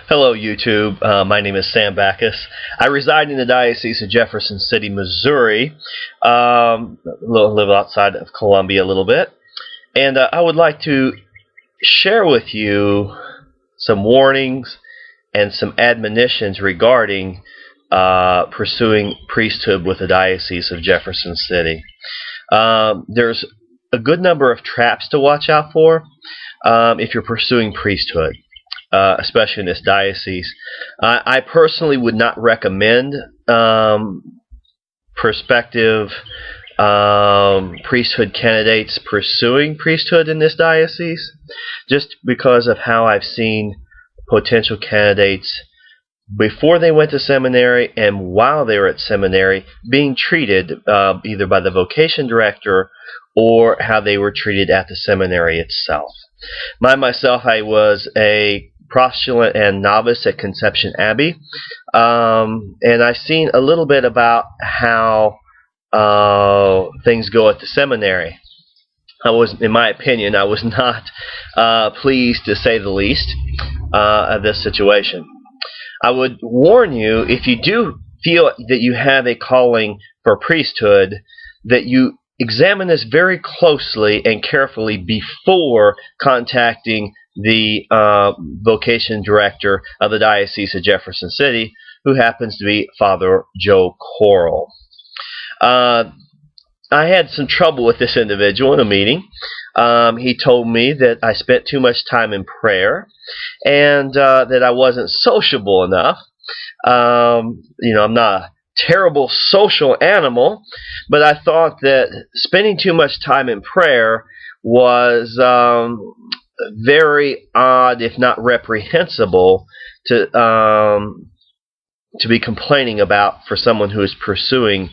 Hello, YouTube. My name is Sam Backus. I reside in the Diocese of Jefferson City, Missouri. Live outside of Columbia a little bit. And I would like to share with you some warnings and some admonitions regarding pursuing priesthood with the Diocese of Jefferson City. There's a good number of traps to watch out for if you're pursuing priesthood. Especially in this diocese. I personally would not recommend prospective priesthood candidates pursuing priesthood in this diocese, just because of how I've seen potential candidates before they went to seminary and while they were at seminary being treated either by the vocation director or how they were treated at the seminary itself. Myself, I was a postulant and novice at Conception Abbey, and I've seen a little bit about how things go at the seminary. In my opinion, I was not pleased, to say the least, of this situation. I would warn you, if you do feel that you have a calling for priesthood, that you examine this very closely and carefully before contacting the vocation director of the Diocese of Jefferson City, who happens to be Father Joe Coral. I had some trouble with this individual in a meeting. He told me that I spent too much time in prayer and that I wasn't sociable enough. I'm not a terrible social animal, but I thought that spending too much time in prayer was very odd, if not reprehensible, to be complaining about for someone who is pursuing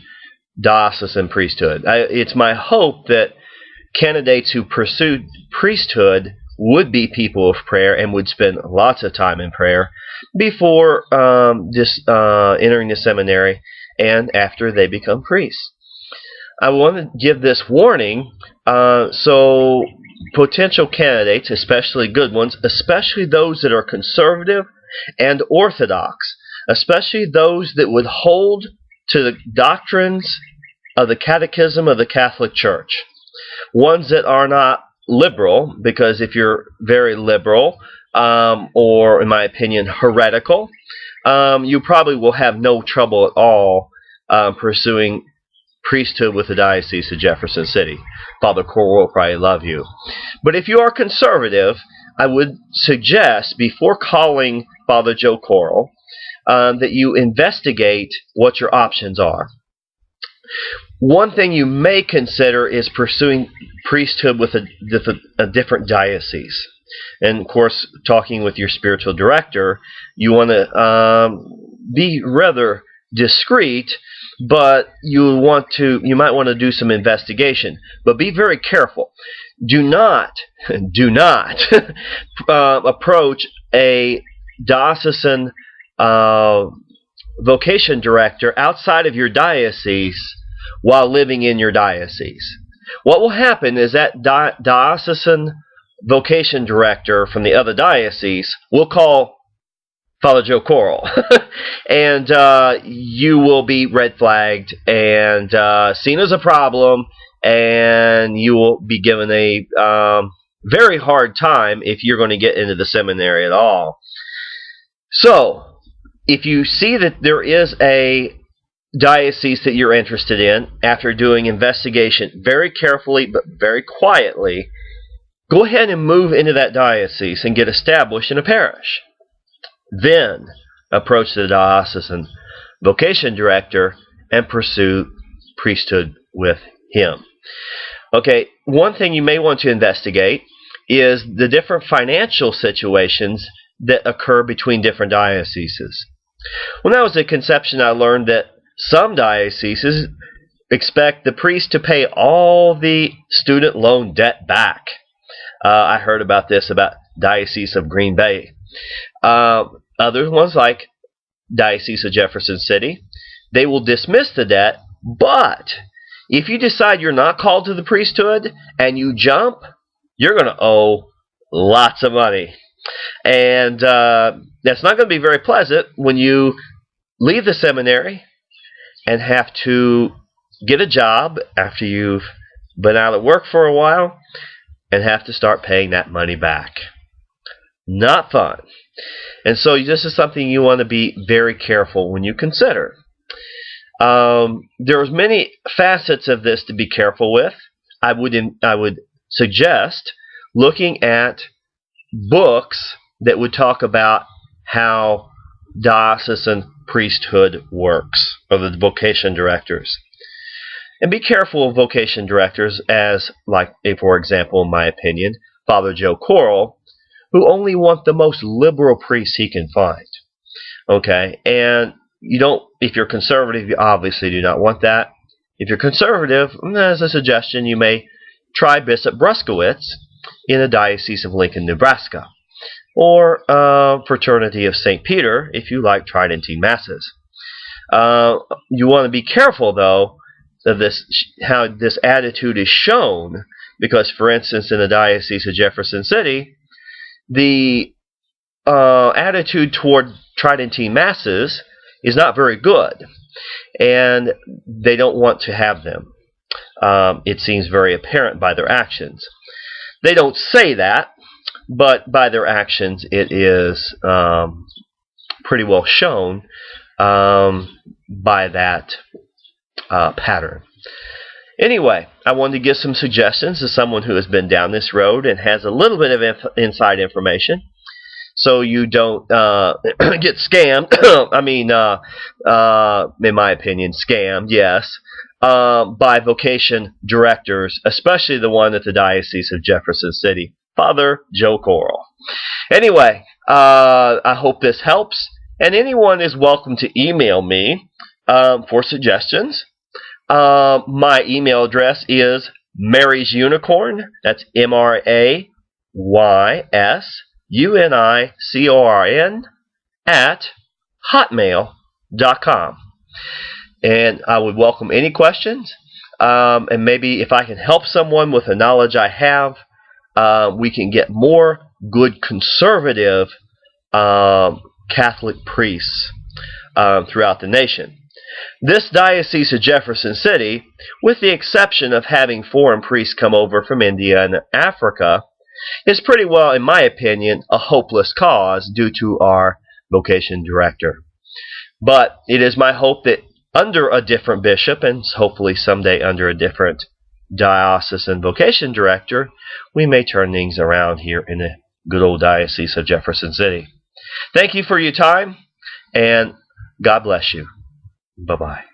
diocesan priesthood. It's my hope that candidates who pursue priesthood would be people of prayer and would spend lots of time in prayer before entering the seminary and after they become priests. I want to give this warning so potential candidates, especially good ones, especially those that are conservative and orthodox, especially those that would hold to the doctrines of the Catechism of the Catholic Church, ones that are not liberal, because if you're very liberal, or in my opinion heretical, you probably will have no trouble at all pursuing priesthood with the Diocese of Jefferson City. Father Coral will probably love you. But if you are conservative, I would suggest, before calling Father Joe Coral, that you investigate what your options are. One thing you may consider is pursuing priesthood with a different diocese. And, of course, talking with your spiritual director, you want to be rather discreet, but you might want to do some investigation. But be very careful. Do not approach a diocesan vocation director outside of your diocese while living in your diocese. What will happen is that diocesan vocation director from the other diocese will call Father Joe Coral, and you will be red flagged and seen as a problem, and you will be given a very hard time if you're going to get into the seminary at all. So, if you see that there is a diocese that you're interested in, after doing investigation very carefully but very quietly, go ahead and move into that diocese and get established in a parish. Then approach the diocesan vocation director and pursue priesthood with him. Okay, one thing you may want to investigate is the different financial situations that occur between different dioceses. When I was at Conception, I learned that some dioceses expect the priest to pay all the student loan debt back. I heard about this about Diocese of Green Bay. Other ones, like Diocese of Jefferson City, they will dismiss the debt, but if you decide you're not called to the priesthood and you jump, you're going to owe lots of money. And that's not going to be very pleasant when you leave the seminary and have to get a job after you've been out of work for a while and have to start paying that money back. Not fun. And so this is something you want to be very careful when you consider. There's many facets of this to be careful with. I would suggest looking at books that would talk about how diocesan priesthood works, or the vocation directors. And be careful of vocation directors as, like, for example, in my opinion, Father Joe Corll, who only want the most liberal priests he can find. Okay? And you don't, if you're conservative, you obviously do not want that. If you're conservative, as a suggestion, you may try Bishop Bruskowitz in the Diocese of Lincoln, Nebraska, or Fraternity of St. Peter, if you like Tridentine Masses. You want to be careful, though, of this, how this attitude is shown, because, for instance, in the Diocese of Jefferson City, the attitude toward Tridentine Masses is not very good, and they don't want to have them. It seems very apparent by their actions. They don't say that, but by their actions it is pretty well shown by that pattern. Anyway, I wanted to give some suggestions as someone who has been down this road and has a little bit of inside information, so you don't get scammed. I mean, in my opinion, scammed, yes, by vocation directors, especially the one at the Diocese of Jefferson City, Father Joe Corll. Anyway, I hope this helps, and anyone is welcome to email me for suggestions. My email address is Mary's Unicorn. That's MarySunicorn at hotmail.com. And I would welcome any questions. And maybe if I can help someone with the knowledge I have, we can get more good conservative Catholic priests throughout the nation. This Diocese of Jefferson City, with the exception of having foreign priests come over from India and Africa, is pretty well, in my opinion, a hopeless cause due to our vocation director. But it is my hope that under a different bishop, and hopefully someday under a different diocesan vocation director, we may turn things around here in the good old Diocese of Jefferson City. Thank you for your time, and God bless you. Bye-bye.